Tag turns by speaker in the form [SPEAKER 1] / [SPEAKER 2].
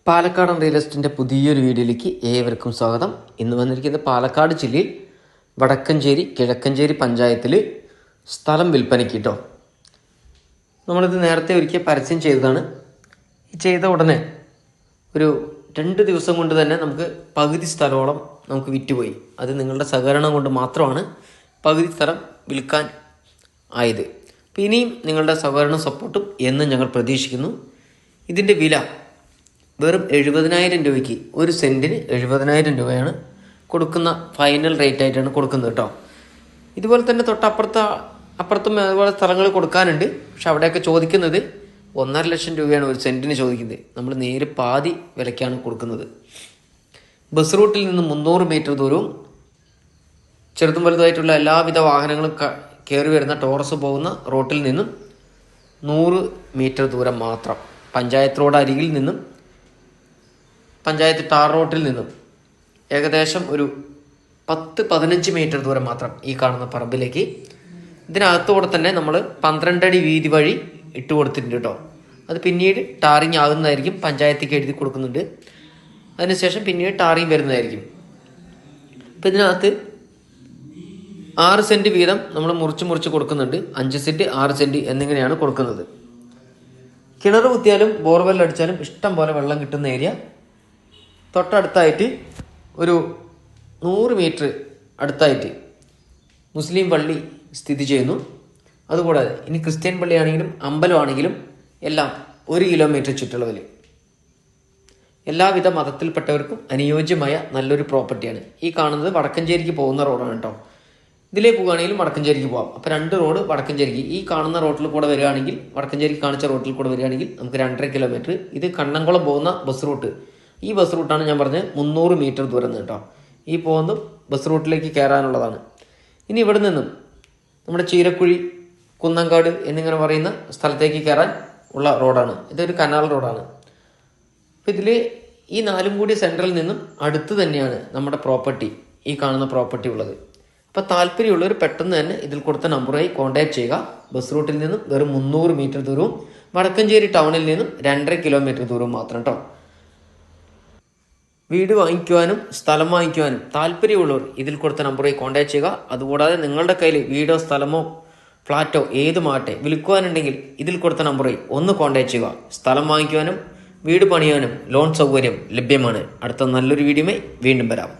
[SPEAKER 1] Palakkad real എസ്റ്റേറ്റിൻ്റെ പുതിയൊരു വീഡിയോയിലേക്ക് ഏവർക്കും സ്വാഗതം. ഇന്ന് വന്നിരിക്കുന്നത് പാലക്കാട് ജില്ലയിൽ വടക്കഞ്ചേരി കിഴക്കഞ്ചേരി പഞ്ചായത്തിൽ സ്ഥലം വിൽപ്പനയ്ക്ക് കേട്ടോ. നമ്മളിത് നേരത്തെ ഒരിക്കൽ പരസ്യം ചെയ്തതാണ്. ചെയ്ത ഉടനെ ഒരു 2 ദിവസം കൊണ്ട് തന്നെ നമുക്ക് പകുതി സ്ഥലമോളം നമുക്ക് വിറ്റുപോയി. അത് നിങ്ങളുടെ സഹകരണം കൊണ്ട് മാത്രമാണ് പകുതി സ്ഥലം വിൽക്കാൻ ആയത്. അപ്പോൾ ഇനിയും നിങ്ങളുടെ സഹകരണ സപ്പോർട്ടും എന്നും ഞങ്ങൾ പ്രതീക്ഷിക്കുന്നു. ഇതിൻ്റെ വില വെറും 70,000 രൂപയ്ക്ക്, ഒരു സെൻറ്റിന് 70,000 രൂപയാണ് കൊടുക്കുന്ന ഫൈനൽ റേറ്റ് ആയിട്ടാണ് കൊടുക്കുന്നത് കേട്ടോ. ഇതുപോലെ തന്നെ അപ്പുറത്തും അതുപോലെ സ്ഥലങ്ങൾ കൊടുക്കാനുണ്ട്. പക്ഷെ അവിടെയൊക്കെ ചോദിക്കുന്നത് 1.5 ലക്ഷം രൂപയാണ് ഒരു സെൻറ്റിന് ചോദിക്കുന്നത്. നമ്മൾ നേരെ പാതി വിലയ്ക്കാണ് കൊടുക്കുന്നത്. ബസ് റൂട്ടിൽ നിന്ന് 300 മീറ്റർ ദൂരവും ചെറുതും വലുതായിട്ടുള്ള എല്ലാവിധ വാഹനങ്ങളും കയറി വരുന്ന ടോറസ് പോകുന്ന റോട്ടിൽ നിന്നും 100 മീറ്റർ ദൂരം മാത്രം. പഞ്ചായത്ത് റോഡ് അരികിൽ നിന്നും പഞ്ചായത്ത് ടാർ റോട്ടിൽ നിന്നും ഏകദേശം ഒരു 10-15 മീറ്റർ ദൂരം മാത്രം ഈ കാണുന്ന പറമ്പിലേക്ക്. ഇതിനകത്തോടെ തന്നെ നമ്മൾ 12 അടി വീതി വഴി ഇട്ട് കൊടുത്തിട്ടുണ്ട് കേട്ടോ. അത് പിന്നീട് ടാറിങ് ആകുന്നതായിരിക്കും. പഞ്ചായത്തേക്ക് എഴുതി കൊടുക്കുന്നുണ്ട്. അതിനുശേഷം പിന്നീട് ടാറിങ് വരുന്നതായിരിക്കും. അപ്പം ഇതിനകത്ത് 6 സെൻറ്റ് വീതം നമ്മൾ മുറിച്ച് കൊടുക്കുന്നുണ്ട്. 5 സെൻറ്റ് 6 സെൻറ്റ് എന്നിങ്ങനെയാണ് കൊടുക്കുന്നത്. കിണർ കുത്തിയാലും ബോർവെൽ അടിച്ചാലും ഇഷ്ടം പോലെ വെള്ളം കിട്ടുന്ന ഏരിയ. തൊട്ടടുത്തായിട്ട് ഒരു 100 മീറ്റർ അടുത്തായിട്ട് മുസ്ലിം പള്ളി സ്ഥിതി ചെയ്യുന്നു. അതുകൂടാതെ ഇനി ക്രിസ്ത്യൻ പള്ളിയാണെങ്കിലും അമ്പലമാണെങ്കിലും എല്ലാം 1 കിലോമീറ്റർ ചുറ്റളവിൽ എല്ലാവിധ മതത്തിൽപ്പെട്ടവർക്കും അനുയോജ്യമായ നല്ലൊരു പ്രോപ്പർട്ടിയാണ്. ഈ കാണുന്നത് വടക്കഞ്ചേരിക്ക് പോകുന്ന റോഡാണ് കേട്ടോ. ഇതിലേ പോകുകയാണെങ്കിലും വടക്കഞ്ചേരിക്ക് പോകാം. അപ്പോൾ 2 റോഡ് വടക്കഞ്ചേരിക്ക്. ഈ കാണുന്ന റോട്ടിൽ കൂടെ വരികയാണെങ്കിൽ, വടക്കഞ്ചേരിക്ക് കാണിച്ച റോട്ടിൽ കൂടെ വരികയാണെങ്കിൽ നമുക്ക് 2.5 കിലോമീറ്റർ. ഇത് കണ്ണംകുളം പോകുന്ന ബസ് റൂട്ട്. ഈ ബസ് റൂട്ടാണ് ഞാൻ പറഞ്ഞത് 300 മീറ്റർ ദൂരം കേട്ടോ. ഈ പോകുന്ന ബസ് റൂട്ടിലേക്ക് കയറാനുള്ളതാണ്. ഇനി ഇവിടെ നിന്നും നമ്മുടെ ചീരക്കുഴി, കുന്നങ്കാട് എന്നിങ്ങനെ പറയുന്ന സ്ഥലത്തേക്ക് കയറാൻ ഉള്ള റോഡാണ്. ഇതൊരു കനാൽ റോഡാണ്. അപ്പോൾ ഇതിൽ ഈ 4 കൂടി സെൻറ്ററിൽ നിന്നും അടുത്ത് തന്നെയാണ് നമ്മുടെ പ്രോപ്പർട്ടി, ഈ കാണുന്ന പ്രോപ്പർട്ടി ഉള്ളത്. അപ്പോൾ താല്പര്യമുള്ളവർ പെട്ടെന്ന് തന്നെ ഇതിൽ കൊടുത്ത നമ്പറുമായി കോൺടാക്ട് ചെയ്യുക. ബസ് റൂട്ടിൽ നിന്നും വെറും 300 മീറ്റർ ദൂരവും വടക്കഞ്ചേരി ടൗണിൽ നിന്നും 2.5 കിലോമീറ്റർ ദൂരവും മാത്രം കേട്ടോ. വീട് വാങ്ങിക്കുവാനും സ്ഥലം വാങ്ങിക്കുവാനും താല്പര്യമുള്ളവർ ഇതിൽ കൊടുത്ത നമ്പറുമായി കോൺടാക്ട് ചെയ്യുക. അതുകൂടാതെ നിങ്ങളുടെ കയ്യിൽ വീടോ സ്ഥലമോ ഫ്ലാറ്റോ ഏതുമാട്ടെ വിൽക്കുവാനുണ്ടെങ്കിൽ ഇതിൽ കൊടുത്ത നമ്പറുമായി ഒന്ന് കോൺടാക്ട് ചെയ്യുക. സ്ഥലം വാങ്ങിക്കുവാനും വീട് പണിയാനും ലോൺ സൗകര്യം ലഭ്യമാണ്. അടുത്ത നല്ലൊരു വീഡിയോയുമായി വീണ്ടും വരാം.